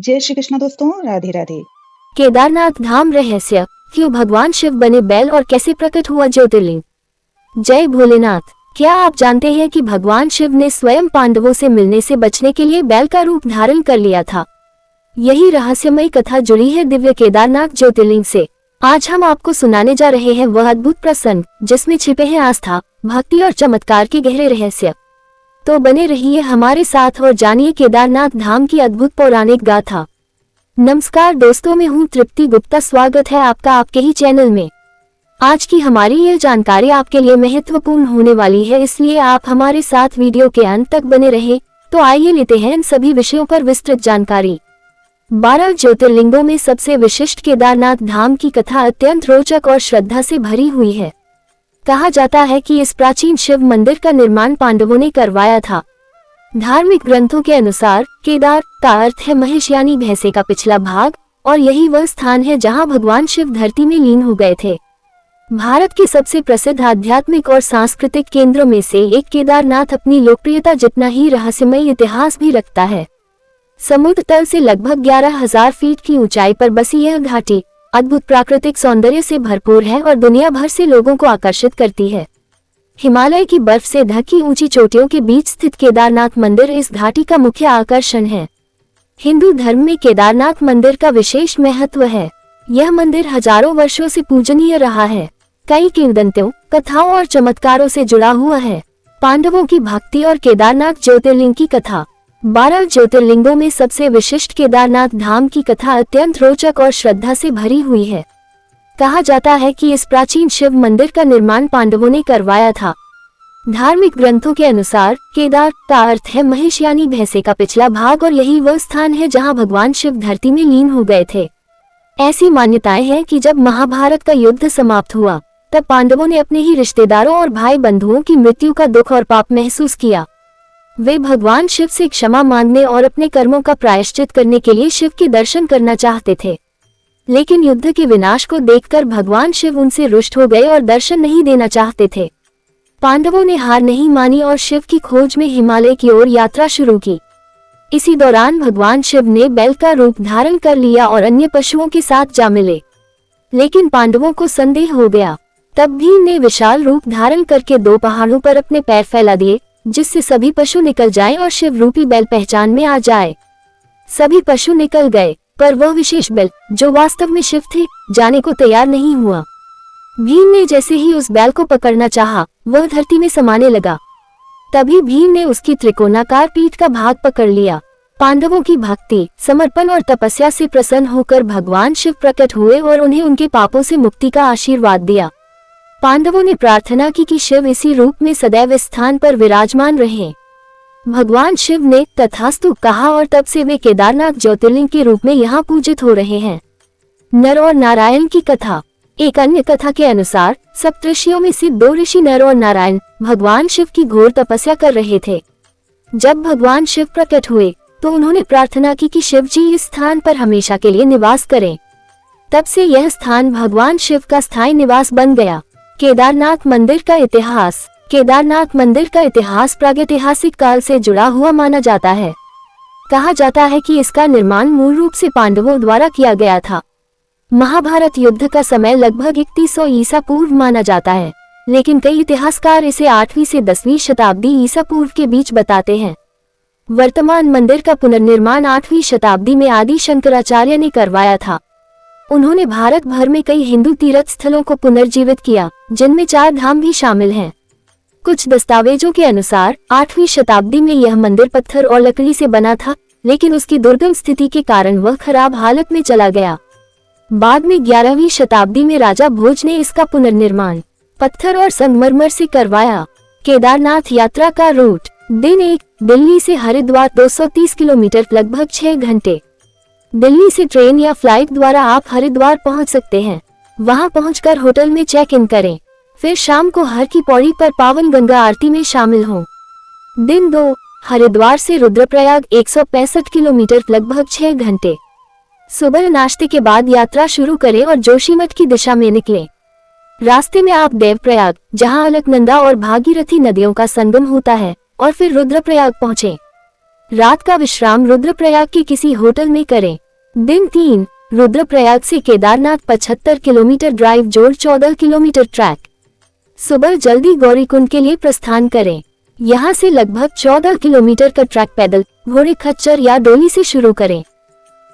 जय श्री कृष्ण दोस्तों, राधे राधे। केदारनाथ धाम रहस्य, क्यों भगवान शिव बने बैल और कैसे प्रकट हुआ ज्योतिर्लिंग। जय भोलेनाथ। क्या आप जानते हैं कि भगवान शिव ने स्वयं पांडवों से मिलने से बचने के लिए बैल का रूप धारण कर लिया था। यही रहस्यमयी कथा जुड़ी है दिव्य केदारनाथ ज्योतिर्लिंग से। आज हम आपको सुनाने जा रहे हैं वह अद्भुत प्रसंग जिसमें छिपे हैं आस्था, भक्ति और चमत्कार के गहरे रहस्य। तो बने रहिए हमारे साथ और जानिए केदारनाथ धाम की अद्भुत पौराणिक गाथा। नमस्कार दोस्तों, मैं हूँ तृप्ति गुप्ता। स्वागत है आपका आपके ही चैनल में। आज की हमारी यह जानकारी आपके लिए महत्वपूर्ण होने वाली है, इसलिए आप हमारे साथ वीडियो के अंत तक बने रहे। तो आइए लेते हैं इन सभी विषयों पर विस्तृत जानकारी। 12 ज्योतिर्लिंगों में सबसे विशिष्ट केदारनाथ धाम की कथा अत्यंत रोचक और श्रद्धा से भरी हुई है। कहा जाता है कि इस प्राचीन शिव मंदिर का निर्माण पांडवों ने करवाया था। धार्मिक ग्रंथों के अनुसार केदार का अर्थ है महेश यानी भैंसे का पिछला भाग, और यही वह स्थान है जहां भगवान शिव धरती में लीन हो गए थे। भारत के सबसे प्रसिद्ध आध्यात्मिक और सांस्कृतिक केंद्रों में से एक केदारनाथ अपनी लोकप्रियता जितना ही रहस्यमय इतिहास भी रखता है। समुद्र तल से लगभग 11,000 फीट की ऊंचाई पर बसी यह घाटी अद्भुत प्राकृतिक सौंदर्य से भरपूर है और दुनिया भर से लोगों को आकर्षित करती है। हिमालय की बर्फ से ढकी ऊंची चोटियों के बीच स्थित केदारनाथ मंदिर इस घाटी का मुख्य आकर्षण है। हिंदू धर्म में केदारनाथ मंदिर का विशेष महत्व है। यह मंदिर हजारों वर्षों से पूजनीय रहा है, कई किंवदंतियों, कथाओं और चमत्कारों से जुड़ा हुआ है। पांडवों की भक्ति और केदारनाथ ज्योतिर्लिंग की कथा। 12 ज्योतिर्लिंगों में सबसे विशिष्ट केदारनाथ धाम की कथा अत्यंत रोचक और श्रद्धा से भरी हुई है। कहा जाता है कि इस प्राचीन शिव मंदिर का निर्माण पांडवों ने करवाया था। धार्मिक ग्रंथों के अनुसार केदार का अर्थ है महेश यानी भैंसे का पिछला भाग, और यही वह स्थान है जहां भगवान शिव धरती में लीन हो गए थे। ऐसी मान्यताएं हैं कि जब महाभारत का युद्ध समाप्त हुआ तब पांडवों ने अपने ही रिश्तेदारों और भाई बंधुओं की मृत्यु का दुख और पाप महसूस किया। वे भगवान शिव से क्षमा मांगने और अपने कर्मों का प्रायश्चित करने के लिए शिव के दर्शन करना चाहते थे। लेकिन युद्ध के विनाश को देखकर भगवान शिव उनसे रुष्ट हो गए और दर्शन नहीं देना चाहते थे। पांडवों ने हार नहीं मानी और शिव की खोज में हिमालय की ओर यात्रा शुरू की। इसी दौरान भगवान शिव ने बैल का रूप धारण कर लिया और अन्य पशुओं के साथ जा मिले। लेकिन पांडवों को संदेह हो गया। तब भीम ने विशाल रूप धारण करके 2 पहाड़ों पर अपने पैर फैला दिए, जिससे सभी पशु निकल जाएं और शिव रूपी बैल पहचान में आ जाए। सभी पशु निकल गए, पर वह विशेष बैल जो वास्तव में शिव थे जाने को तैयार नहीं हुआ। भीम ने जैसे ही उस बैल को पकड़ना चाहा, वह धरती में समाने लगा। तभी भीम ने उसकी त्रिकोणाकार पीठ का भाग पकड़ लिया। पांडवों की भक्ति, समर्पण और तपस्या से प्रसन्न होकर भगवान शिव प्रकट हुए और उन्हें उनके पापों से मुक्ति का आशीर्वाद दिया। पांडवों ने प्रार्थना की कि शिव इसी रूप में सदैव इस स्थान पर विराजमान रहें। भगवान शिव ने तथास्तु कहा और तब से वे केदारनाथ ज्योतिर्लिंग के रूप में यहाँ पूजित हो रहे हैं। नर और नारायण की कथा। एक अन्य कथा के अनुसार सप्तऋषियों में से 2 ऋषि नर और नारायण भगवान शिव की घोर तपस्या कर रहे थे। जब भगवान शिव प्रकट हुए तो उन्होंने प्रार्थना की कि शिव जी इस स्थान पर हमेशा के लिए निवास करें। तब से यह स्थान भगवान शिव का स्थायी निवास बन गया। केदारनाथ मंदिर का इतिहास। केदारनाथ मंदिर का इतिहास प्रागैतिहासिक काल से जुड़ा हुआ माना जाता है। कहा जाता है कि इसका निर्माण मूल रूप से पांडवों द्वारा किया गया था। महाभारत युद्ध का समय लगभग 3100 ईसा पूर्व माना जाता है, लेकिन कई इतिहासकार इसे 8वीं से 10वीं शताब्दी ईसा पूर्व के बीच बताते हैं। वर्तमान मंदिर का पुनर्निर्माण 8वीं शताब्दी में आदि शंकराचार्य ने करवाया था। उन्होंने भारत भर में कई हिंदू तीर्थ स्थलों को पुनर्जीवित किया, जिनमें 4 धाम भी शामिल हैं। कुछ दस्तावेजों के अनुसार 8वीं शताब्दी में यह मंदिर पत्थर और लकड़ी से बना था, लेकिन उसकी दुर्गम स्थिति के कारण वह खराब हालत में चला गया। बाद में 11वीं शताब्दी में राजा भोज ने इसका पुनर्निर्माण पत्थर और संगमरमर से करवाया। केदारनाथ यात्रा का रूट। दिन 1, दिल्ली से हरिद्वार 230 किलोमीटर, लगभग 6 घंटे। दिल्ली से ट्रेन या फ्लाइट द्वारा आप हरिद्वार पहुंच सकते हैं। वहां पहुंचकर होटल में चेक इन करें, फिर शाम को हर की पौड़ी पर पावन गंगा आरती में शामिल हों। दिन 2, हरिद्वार से रुद्रप्रयाग 165 किलोमीटर, लगभग 6 घंटे। सुबह नाश्ते के बाद यात्रा शुरू करें और जोशीमठ की दिशा में निकलें। रास्ते में आप देवप्रयाग, जहां अलकनंदा और भागीरथी नदियों का संगम होता है, और फिर रुद्रप्रयाग पहुंचे। रात का विश्राम रुद्रप्रयाग के किसी होटल में करें। दिन 3, रुद्रप्रयाग से केदारनाथ 75 किलोमीटर ड्राइव जोड़ 14 किलोमीटर ट्रैक। सुबह जल्दी गौरीकुंड के लिए प्रस्थान करें। यहाँ से लगभग 14 किलोमीटर का ट्रैक पैदल, घोड़े खच्चर या डोली से शुरू करें।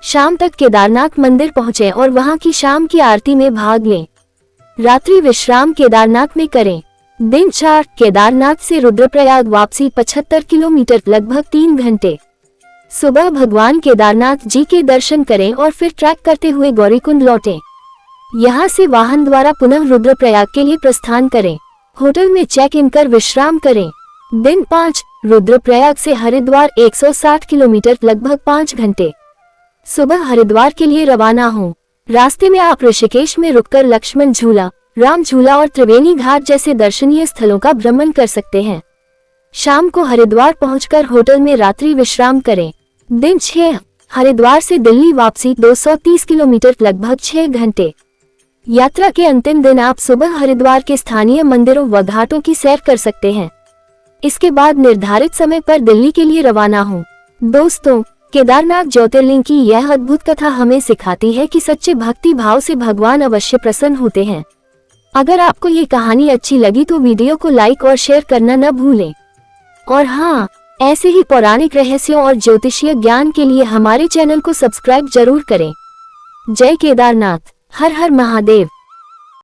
शाम तक केदारनाथ मंदिर पहुँचे और वहाँ की शाम की आरती में भाग लें। रात्रि विश्राम केदारनाथ में करें। दिन 4, केदारनाथ से रुद्रप्रयाग वापसी 75 किलोमीटर लगभग 3 घंटे। सुबह भगवान केदारनाथ जी के दर्शन करें और फिर ट्रैक करते हुए गौरीकुंड लौटें। यहाँ से वाहन द्वारा पुनः रुद्रप्रयाग के लिए प्रस्थान करें। होटल में चेक इन कर विश्राम करें। दिन 5, रुद्रप्रयाग से हरिद्वार 160 किलोमीटर लगभग 5 घंटे। सुबह हरिद्वार के लिए रवाना हों। रास्ते में आप ऋषिकेश में रुककर लक्ष्मण झूला, राम झूला और त्रिवेणी घाट जैसे दर्शनीय स्थलों का भ्रमण कर सकते हैं। शाम को हरिद्वार पहुंचकर होटल में रात्रि विश्राम करें। दिन 6, हरिद्वार से दिल्ली वापसी 230 किलोमीटर लगभग 6 घंटे। यात्रा के अंतिम दिन आप सुबह हरिद्वार के स्थानीय मंदिरों व घाटों की सैर कर सकते हैं। इसके बाद निर्धारित समय पर दिल्ली के लिए रवाना हों। दोस्तों, केदारनाथ ज्योतिर्लिंग की यह अद्भुत कथा हमें सिखाती है कि सच्चे भक्ति भाव से भगवान अवश्य प्रसन्न होते हैं। अगर आपको ये कहानी अच्छी लगी तो वीडियो को लाइक और शेयर करना न भूलें। और हाँ, ऐसे ही पौराणिक रहस्यों और ज्योतिषीय ज्ञान के लिए हमारे चैनल को सब्सक्राइब जरूर करें। जय केदारनाथ, हर हर महादेव।